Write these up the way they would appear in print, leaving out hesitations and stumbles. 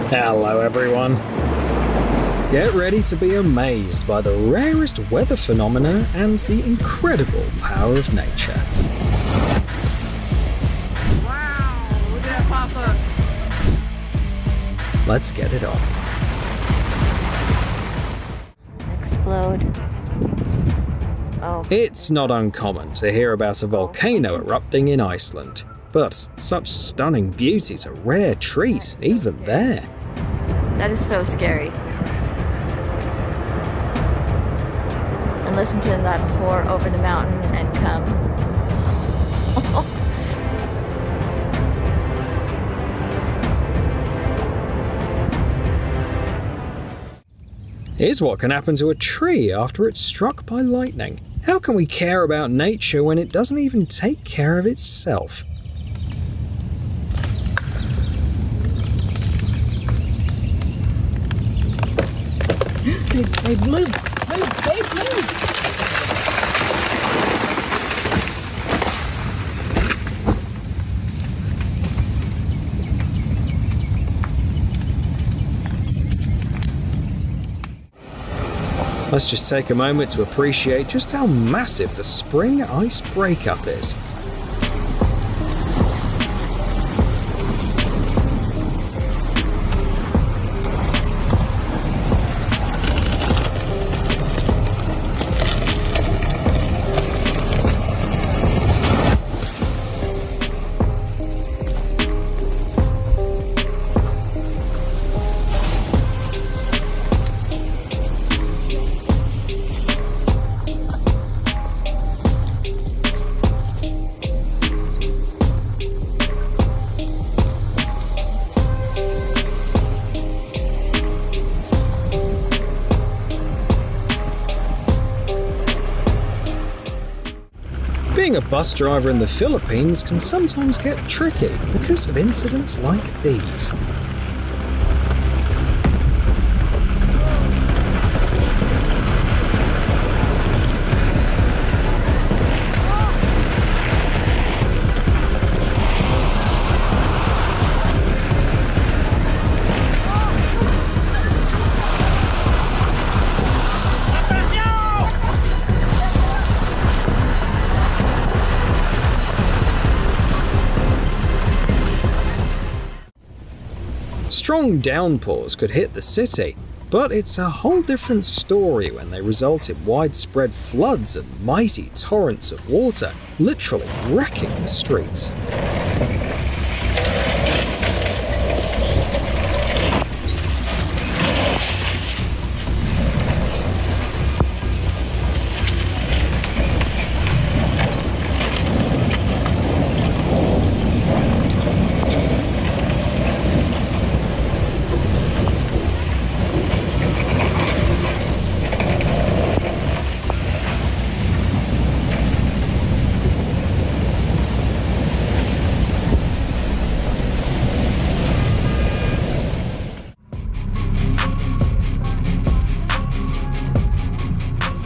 Hello everyone. Get ready to be amazed by the rarest weather phenomena and the incredible power of nature. Wow, look at that pop-up. Let's get it on. Explode. Oh. It's not uncommon to hear about a volcano erupting in Iceland, but such stunning beauty's a rare treat even there. That is so scary. And listen to that pour over the mountain and come. Here's what can happen to a tree after it's struck by lightning. How can we care about nature when it doesn't even take care of itself? They blew. They blew. Let's just take a moment to appreciate just how massive the spring ice breakup is. Being a bus driver in the Philippines can sometimes get tricky because of incidents like these. Strong downpours could hit the city, but it's a whole different story when they result in widespread floods and mighty torrents of water, literally wrecking the streets.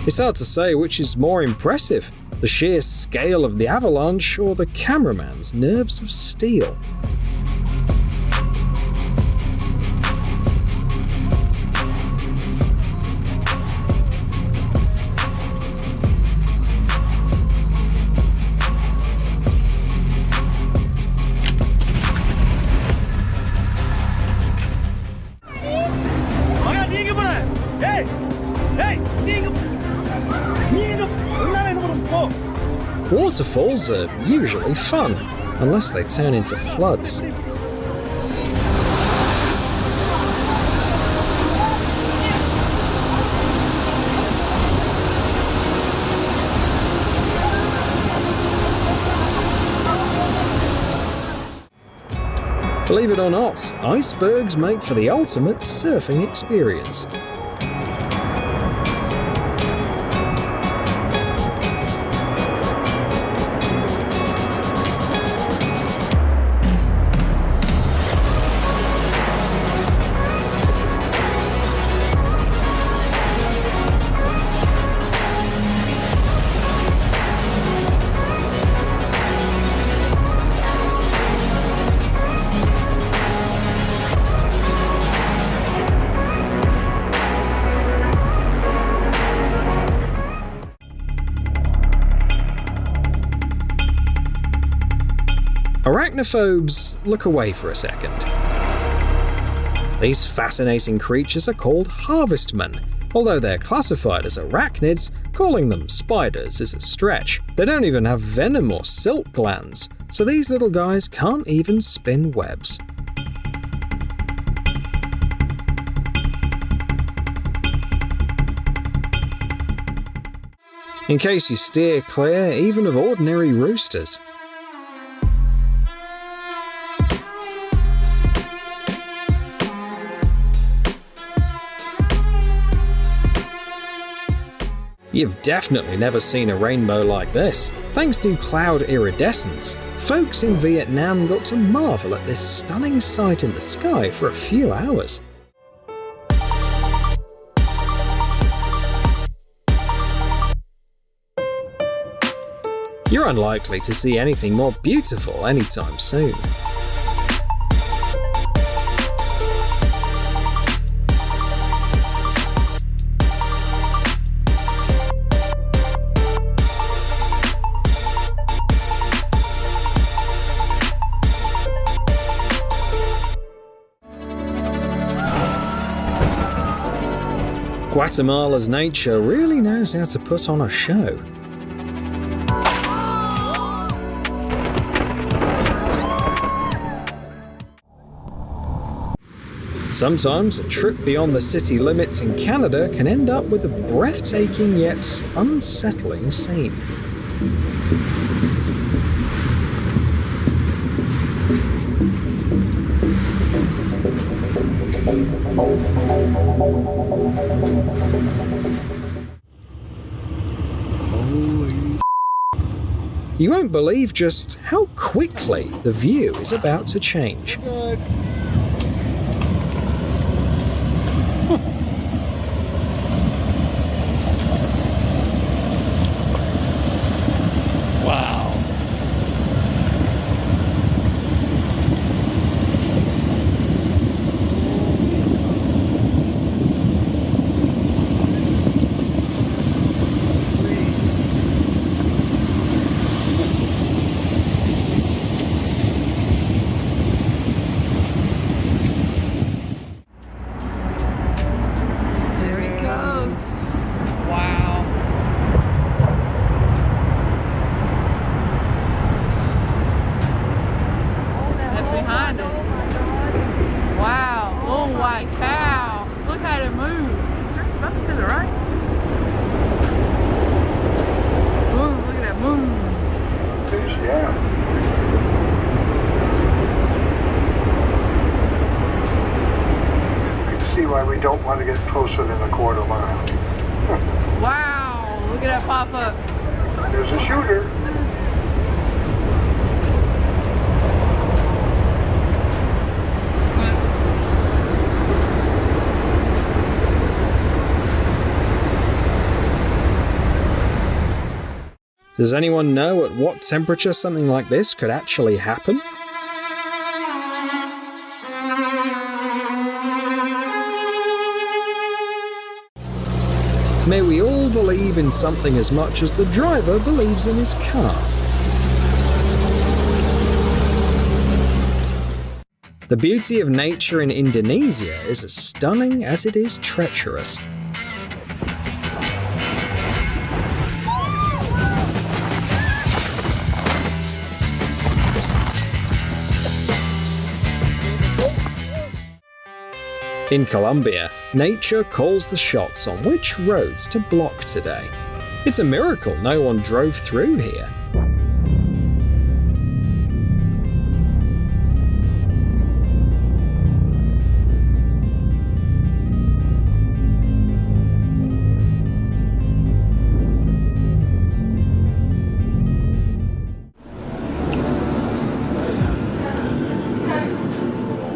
It's hard to say which is more impressive, the sheer scale of the avalanche or the cameraman's nerves of steel. Waterfalls are usually fun, unless they turn into floods. Believe it or not, icebergs make for the ultimate surfing experience. Arachnophobes, look away for a second. These fascinating creatures are called harvestmen. Although they're classified as arachnids, calling them spiders is a stretch. They don't even have venom or silk glands, so these little guys can't even spin webs. In case you steer clear even of ordinary roosters. You've definitely never seen a rainbow like this. Thanks to cloud iridescence, folks in Vietnam got to marvel at this stunning sight in the sky for a few hours. You're unlikely to see anything more beautiful anytime soon. Guatemala's nature really knows how to put on a show. Sometimes a trip beyond the city limits in Canada can end up with a breathtaking yet unsettling scene. You won't believe just how quickly the view is about to change. Wow. There he goes. Wow. That's behind us. Wow. Oh my cow. Look how it moves. Up to the right. Boom, look at that moon. Yeah. You can see why we don't want to get closer than a quarter mile. Wow. Look at that pop up. There's a shooter. Does anyone know at what temperature something like this could actually happen? May we all believe in something as much as the driver believes in his car. The beauty of nature in Indonesia is as stunning as it is treacherous. In Colombia, nature calls the shots on which roads to block today. It's a miracle no one drove through here.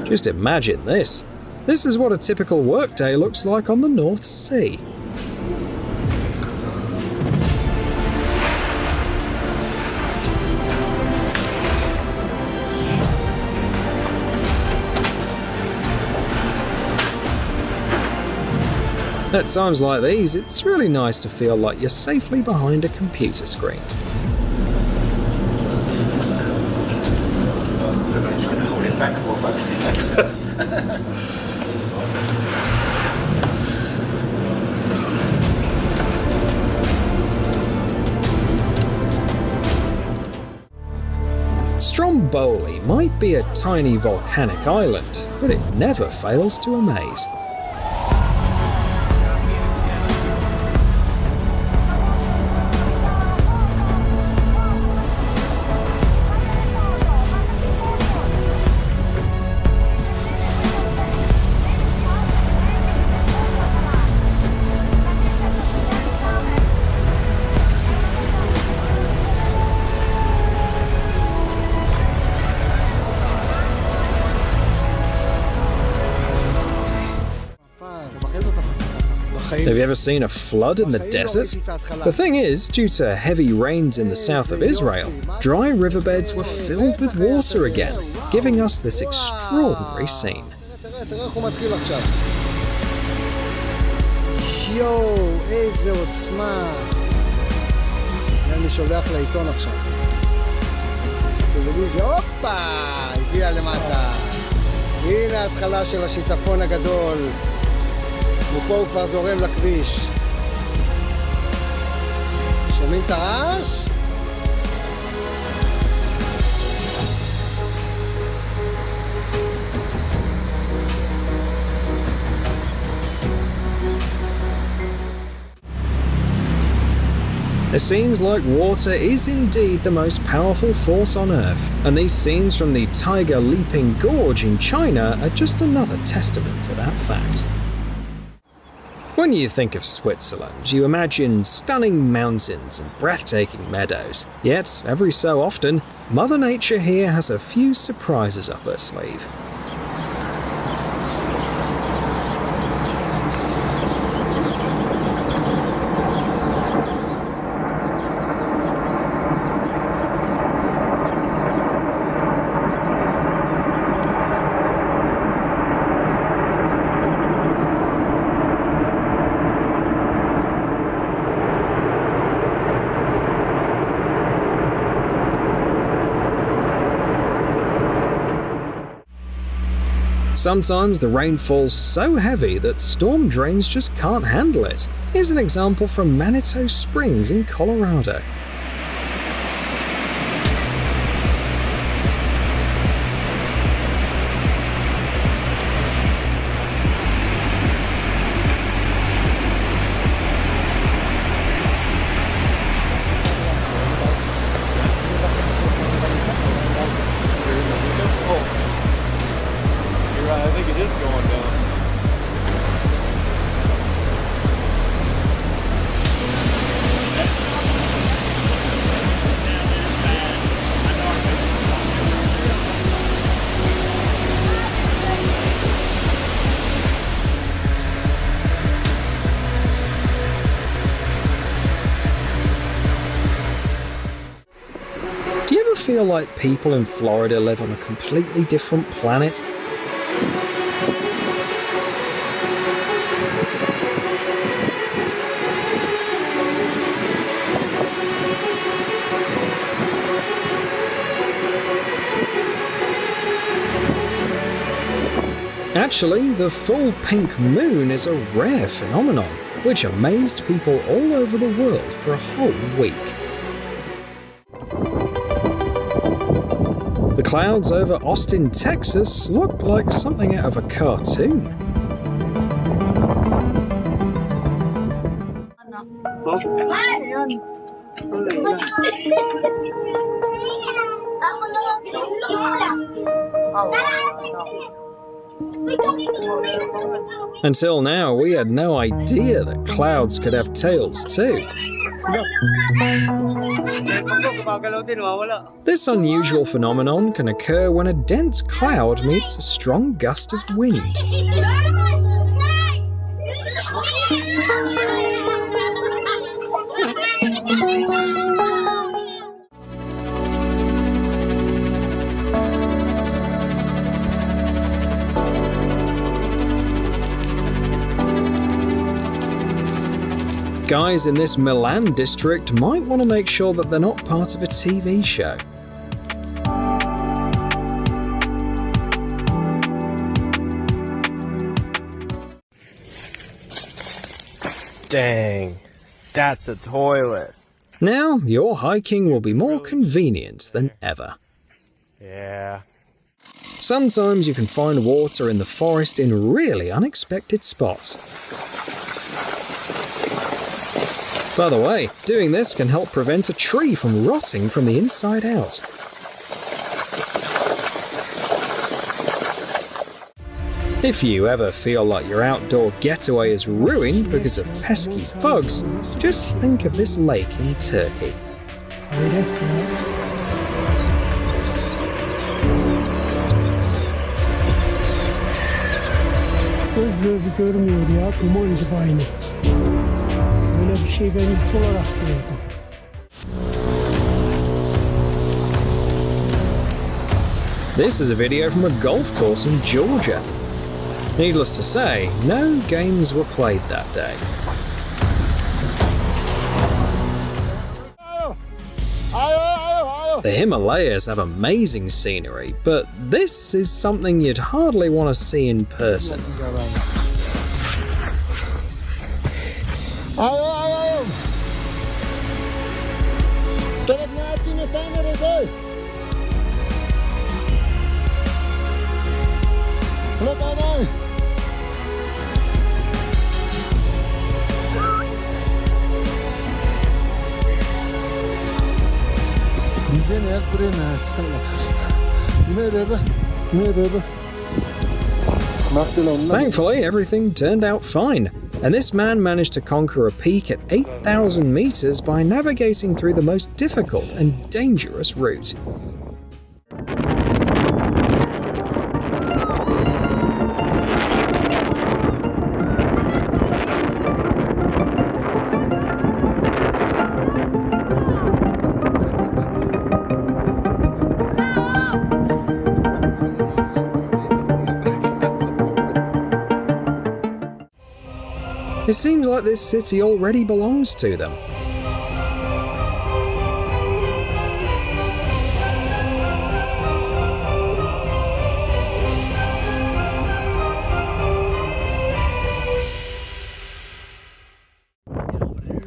Just imagine this. This is what a typical workday looks like on the North Sea. At times like these, it's really nice to feel like you're safely behind a computer screen. Stromboli might be a tiny volcanic island, but it never fails to amaze. Have you ever seen a flood in the desert? The thing is, due to heavy rains in the south of Israel, dry riverbeds were filled with water again, giving us this extraordinary scene. יואו, איזה עוצמה. אני שולח לעיתון עכשיו. הטלוויזיה, הופה, הגיעה למטה. הנה ההתחלה של השיטפון הגדול. ופה הוא כבר זורם לכביש. שומעים את הרעש? It seems like water is indeed the most powerful force on Earth, and these scenes from the Tiger Leaping Gorge in China are just another testament to that fact. When you think of Switzerland, you imagine stunning mountains and breathtaking meadows. Yet, every so often, Mother Nature here has a few surprises up her sleeve. Sometimes the rain falls so heavy that storm drains just can't handle it. Here's an example from Manitou Springs in Colorado. I think it is going down. Do you ever feel like people in Florida live on a completely different planet? Actually, the full pink moon is a rare phenomenon, which amazed people all over the world for a whole week. The clouds over Austin, Texas look like something out of a cartoon. Until now, we had no idea that clouds could have tails too. This unusual phenomenon can occur when a dense cloud meets a strong gust of wind. Guys in this Milan district might want to make sure that they're not part of a TV show. Dang, that's a toilet. Now, your hiking will be more convenient than ever. Yeah. Sometimes you can find water in the forest in really unexpected spots. By the way, doing this can help prevent a tree from rotting from the inside out. If you ever feel like your outdoor getaway is ruined because of pesky bugs, just think of this lake in Turkey. Göz görmüyor ya, duman gibi aynı. Böyle bir şey ben ilk olarak gördüm. This is a video from a golf course in Georgia. Needless to say, no games were played that day. The Himalayas have amazing scenery, but this is something you'd hardly want to see in person. Thankfully, everything turned out fine, and this man managed to conquer a peak at 8,000 meters by navigating through the most difficult and dangerous route. It seems like this city already belongs to them.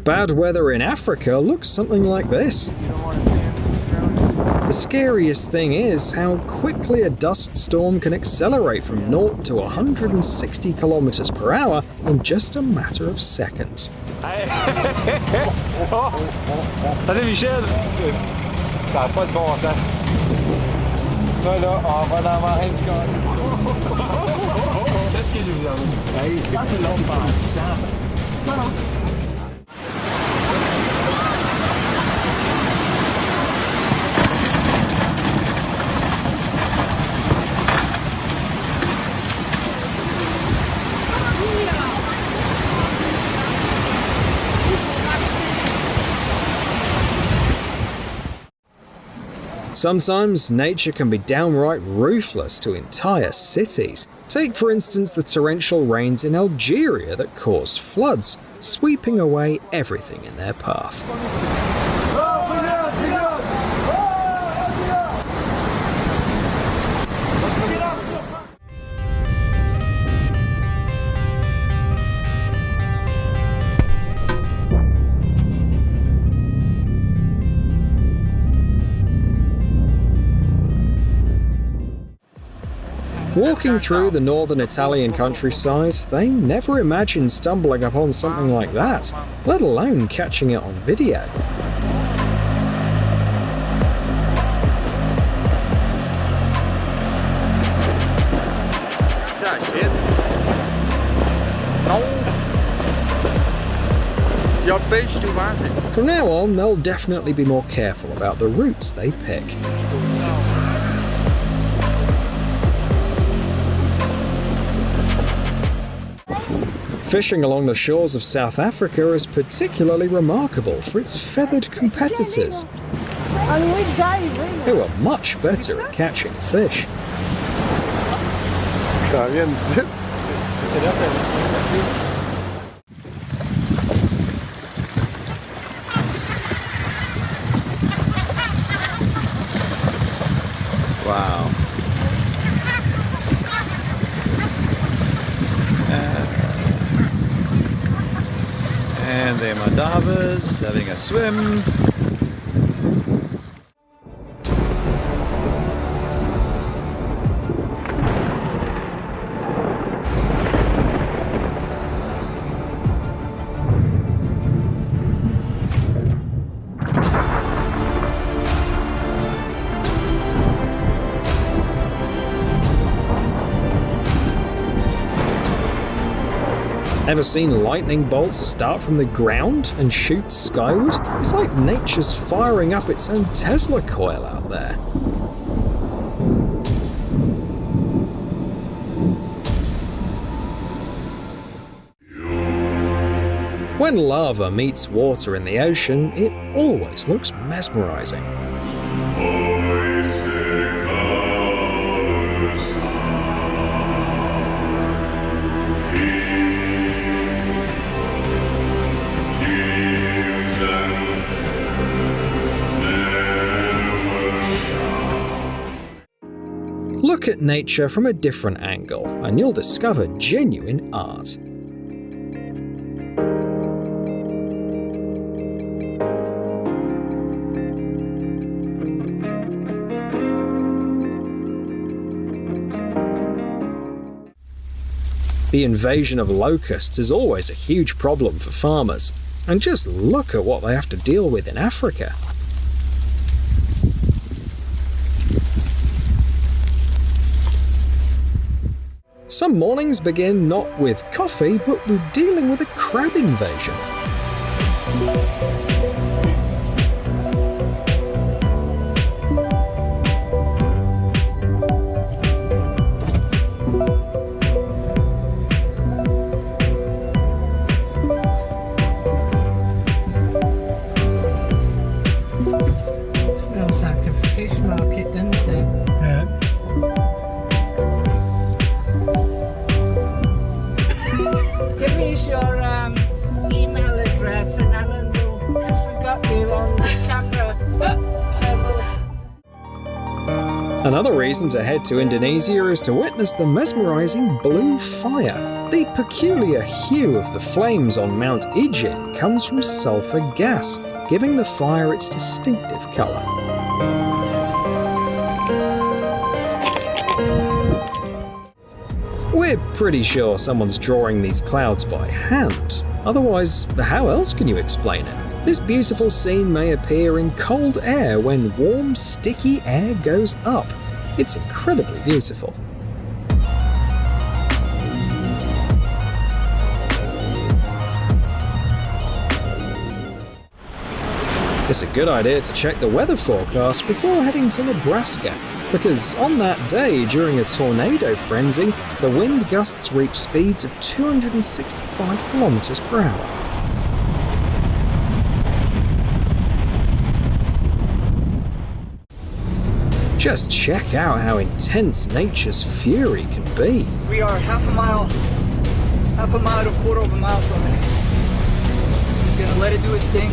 Bad weather in Africa looks something like this. The scariest thing is how quickly a dust storm can accelerate from 0 to 160 kilometers per hour in just a matter of seconds. Allez Michel! Ça n'a pas de bon sens. Ça là, on va dans ma haine. Qu'est-ce que je vous en ai? C'est long passant. Sometimes nature can be downright ruthless to entire cities. Take for instance the torrential rains in Algeria that caused floods, sweeping away everything in their path. Walking through the northern Italian countryside, they never imagined stumbling upon something like that, let alone catching it on video. From now on, they'll definitely be more careful about the routes they pick. Fishing along the shores of South Africa is particularly remarkable for its feathered competitors, who are much better at catching fish. Ça vient d'ici. Wow. And there my divers having a swim. Ever seen lightning bolts start from the ground and shoot skyward? It's like nature's firing up its own Tesla coil out there. When lava meets water in the ocean, it always looks mesmerizing. Look at nature from a different angle, and you'll discover genuine art. The invasion of locusts is always a huge problem for farmers, and just look at what they have to deal with in Africa. Some mornings begin not with coffee, but with dealing with a crab invasion. Smells like a fish market, doesn't it? Yeah. Give us your email address and Alan will, because we got you on the camera. Another reason to head to Indonesia is to witness the mesmerizing blue fire. The peculiar hue of the flames on Mount Ijin comes from sulfur gas, giving the fire its distinctive color. We're pretty sure someone's drawing these clouds by hand. Otherwise, how else can you explain it? This beautiful scene may appear in cold air when warm, sticky air goes up. It's incredibly beautiful. It's a good idea to check the weather forecast before heading to Nebraska, because on that day, during a tornado frenzy, the wind gusts reach speeds of 265 kilometers per hour. Just check out how intense nature's fury can be. We are half a mile to a quarter of a mile from it. Just gonna let it do its thing.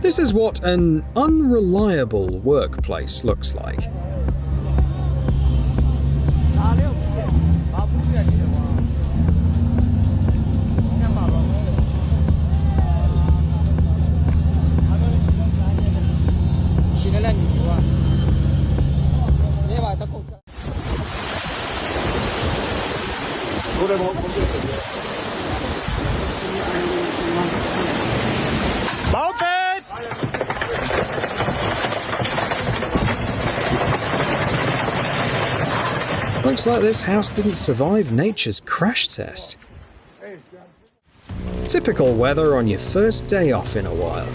This is what an unreliable workplace looks like. Looks like this house didn't survive nature's crash test. Typical weather on your first day off in a while.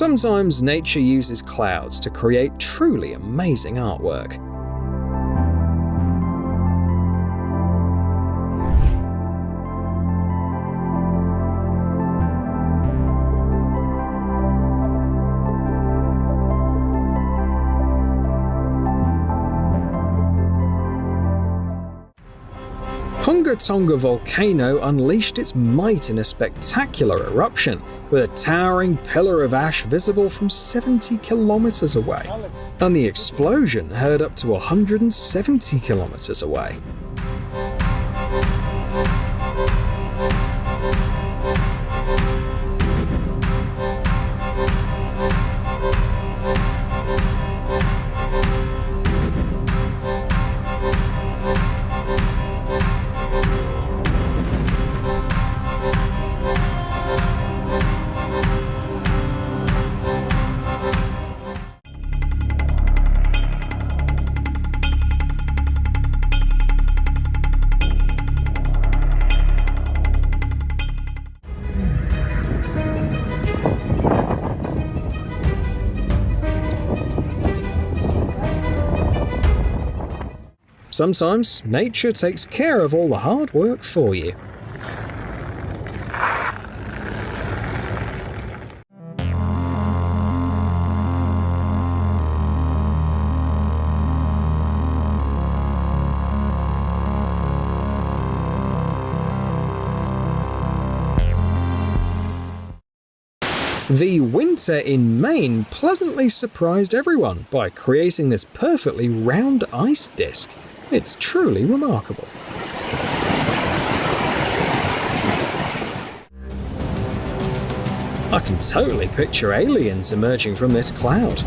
Sometimes nature uses clouds to create truly amazing artwork. Hunga Tonga volcano unleashed its might in a spectacular eruption, with a towering pillar of ash visible from 70 kilometers away, and the explosion heard up to 170 kilometers away. Sometimes nature takes care of all the hard work for you. The winter in Maine pleasantly surprised everyone by creating this perfectly round ice disk. It's truly remarkable. I can totally picture aliens emerging from this cloud.